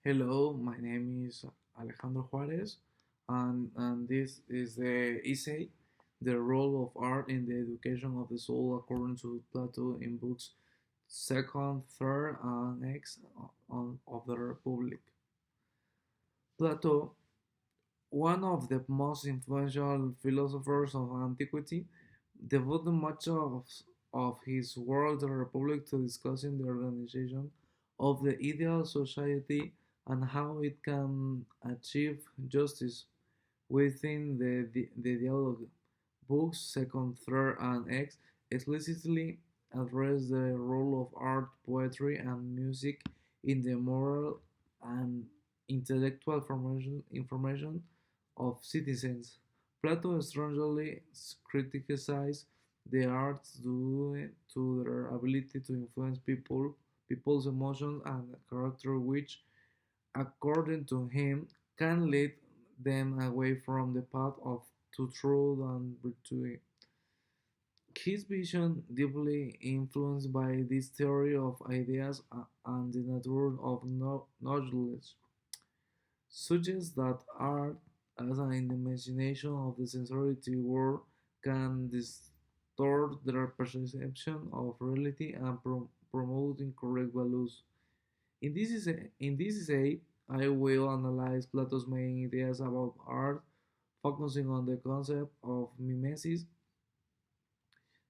Hello, my name is Alejandro Juarez, and this is the essay, The Role of Art in the Education of the Soul according to Plato in books second, third, and X of the Republic. Plato, one of the most influential philosophers of antiquity, devoted much of his work, The Republic, to discussing the organization of the ideal society and how it can achieve justice within the dialogue. Books second, third, and X explicitly address the role of art, poetry, and music in the moral and intellectual information of citizens. Plato strongly criticized the arts due to their ability to influence people's emotions and character, which, according to him, can lead them away from the path of to truth and virtue. His vision, deeply influenced by this theory of ideas and the nature of knowledge, suggests that art, as an imagination of the sensory world, can distort their perception of reality and promote incorrect values. In this essay, I will analyze Plato's main ideas about art, focusing on the concept of mimesis,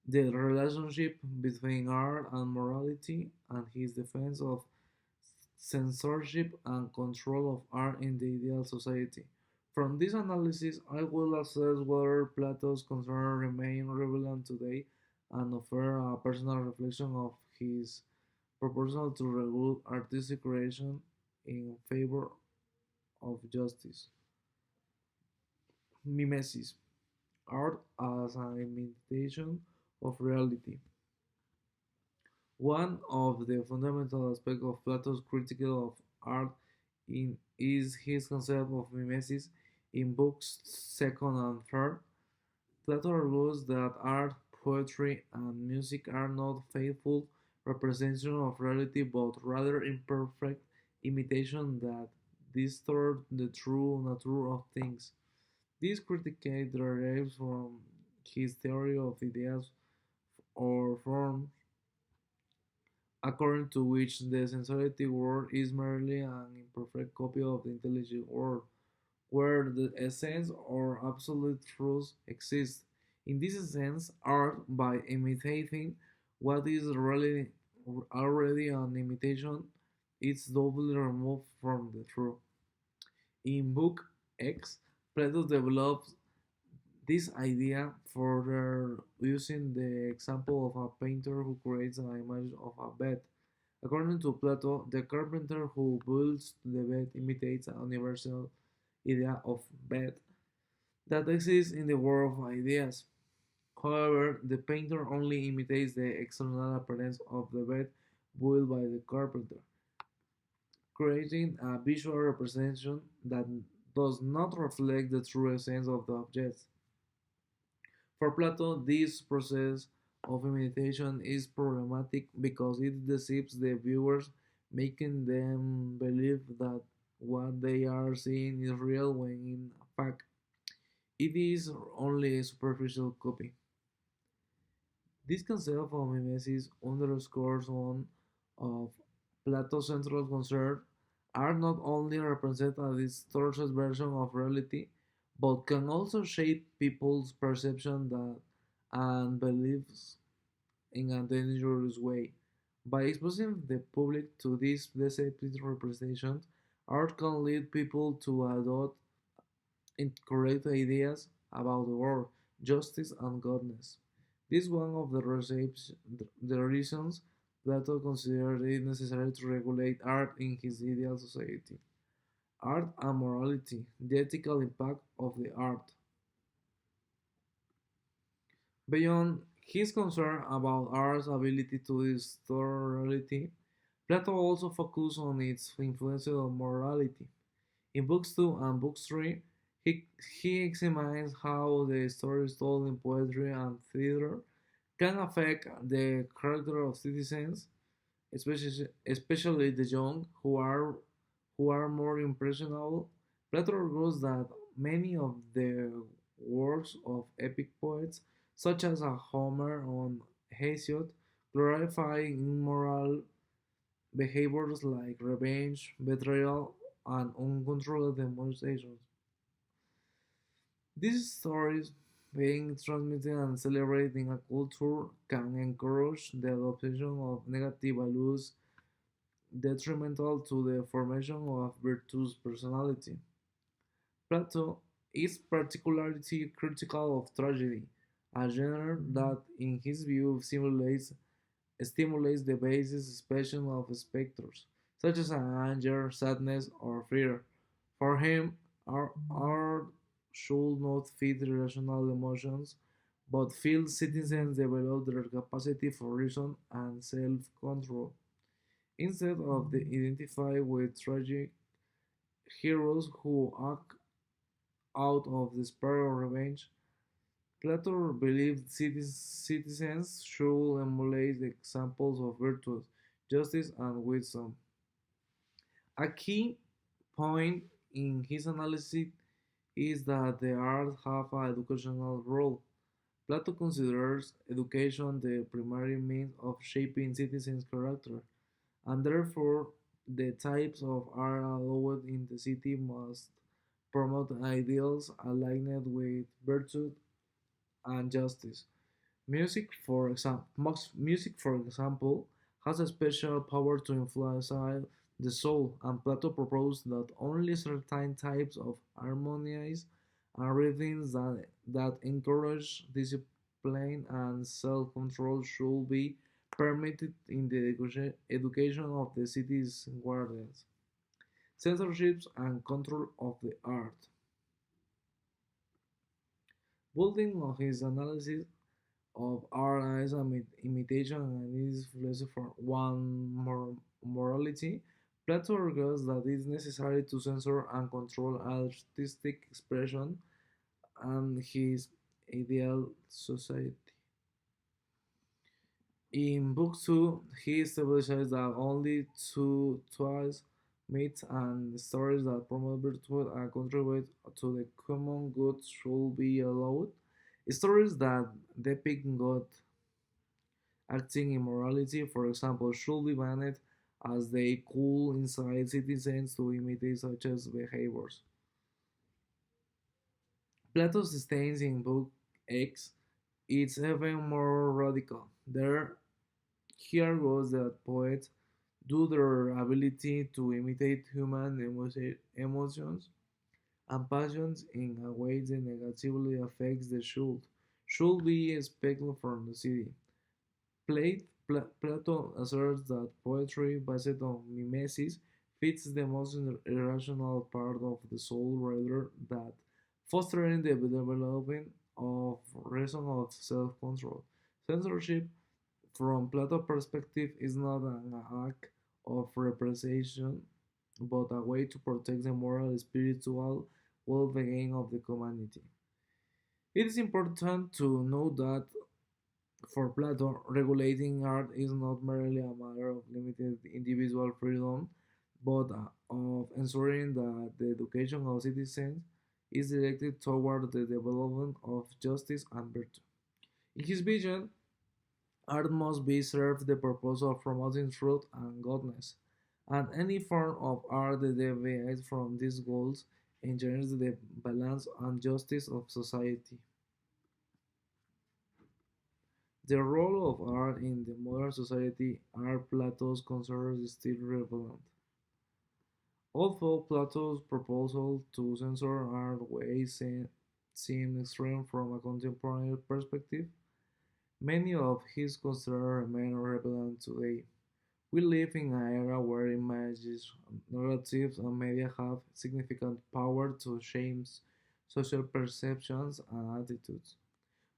the relationship between art and morality, and his defense of censorship and control of art in the ideal society. From this analysis, I will assess whether Plato's concerns remain relevant today and offer a personal reflection of his proposal to regule artistic creation in favor of justice. Mimesis, art as an imitation of reality. One of the fundamental aspects of Plato's critique of art is his concept of mimesis. In books second and third, Plato argues that art, poetry, and music are not faithful representations of reality but rather imperfect imitations that distort the true nature of things. This critique derives from his theory of ideas or form, according to which the sensory world is merely an imperfect copy of the intelligent world, where the essence or absolute truth exists. In this sense, art, by imitating what is really already an imitation, is doubly removed from the truth. In Book X, Plato develops this idea further using the example of a painter who creates an image of a bed. According to Plato, the carpenter who builds the bed imitates a universal idea of bed that exists in the world of ideas. However, the painter only imitates the external appearance of the bed built by the carpenter, creating a visual representation that does not reflect the true essence of the object. For Plato, this process of imitation is problematic because it deceives the viewers, making them believe that what they are seeing is real when in fact it is only a superficial copy. This concept of mimesis underscores one of Plato's central concerns: art not only represents a distorted version of reality, but can also shape people's perception that and beliefs in a dangerous way. By exposing the public to these deceptive representations, art can lead people to adopt incorrect ideas about the world, justice, and godness. This is one of the reasons Plato considered it necessary to regulate art in his ideal society. Art and morality, the ethical impact of the art. Beyond his concern about art's ability to distort reality, Plato also focused on its influence on morality. In books 2 and books 3, he, he examines how the stories told in poetry and theater can affect the character of citizens, especially the young, who are more impressionable. Plato argues that many of the works of epic poets, such as a Homer on Hesiod, glorify immoral behaviors like revenge, betrayal, and uncontrolled emotions. These stories, being transmitted and celebrated in a culture, can encourage the adoption of negative values detrimental to the formation of virtuous personality. Plato is particularly critical of tragedy, a genre that, in his view, stimulates the basic expression of specters, such as anger, sadness, or fear. For him, art should not feed irrational emotions, but feel citizens develop their capacity for reason and self-control. Instead of the identify with tragic heroes who act out of despair or revenge, Plato believed citizens should emulate the examples of virtue, justice, and wisdom. A key point in his analysis is that the arts have an educational role. Plato considers education the primary means of shaping citizens' character, and therefore the types of art allowed in the city must promote ideals aligned with virtue and justice. Music, for example, has a special power to influence the soul, and Plato proposed that only certain types of harmonies and rhythms that encourage discipline and self-control should be permitted in the education of the city's guardians. Censorship and control of the art. Building on his analysis of art as an imitation and his philosophy for morality, Plato argues that it is necessary to censor and control artistic expression and his ideal society. In Book 2, he establishes that only twice myths and stories that promote virtue and contribute to the common good should be allowed. Stories that depict God acting immorality, for example, should be banned as they could incite citizens to imitate such as behaviors. Plato sustains in Book X it's even more radical. There, he argues that poets, due their ability to imitate human emotions and passions in a way that negatively affects the should be expelled from the city. Plato asserts that poetry based on mimesis fits the most irrational part of the soul rather than fostering the development of reason of self-control. Censorship, from Plato's perspective, is not an act of representation, but a way to protect the moral and spiritual well-being of the community. It is important to note that for Plato, regulating art is not merely a matter of limited individual freedom, but of ensuring that the education of citizens is directed toward the development of justice and virtue. In his vision, art must be served the purpose of promoting truth and godness, and any form of art that deviates from these goals engenders the balance and justice of society. The role of art in the modern society are Plato's concerns is still relevant. Although Plato's proposal to censor art seem extreme from a contemporary perspective, many of his concerns remain relevant today. We live in an era where images, narratives, and media have significant power to shape social perceptions and attitudes.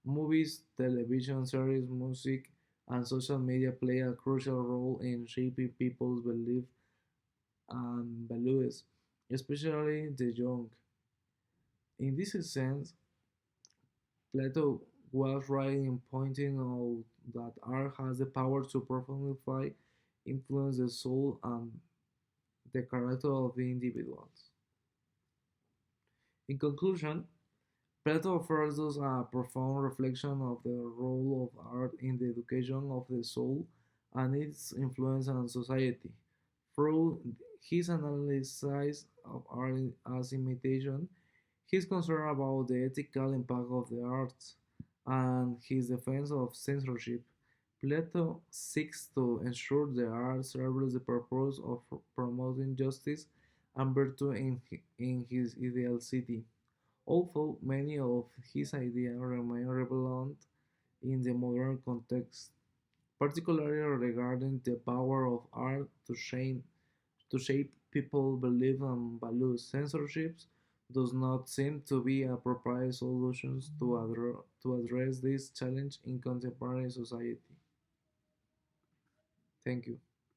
Movies, television series, music, and social media play a crucial role in shaping people's beliefs and values, especially the young. In this sense, Plato was right in pointing out that art has the power to profoundly influence the soul and the character of the individuals. In conclusion, Plato offers us a profound reflection of the role of art in the education of the soul and its influence on society. Through his analysis of art as imitation, his concern about the ethical impact of the arts, and his defense of censorship, Plato seeks to ensure the art serves the purpose of promoting justice and virtue in his ideal city. Although many of his ideas remain relevant in the modern context, particularly regarding the power of art to shape people's beliefs and values, censorship does not seem to be a appropriate solution to address this challenge in contemporary society. Thank you.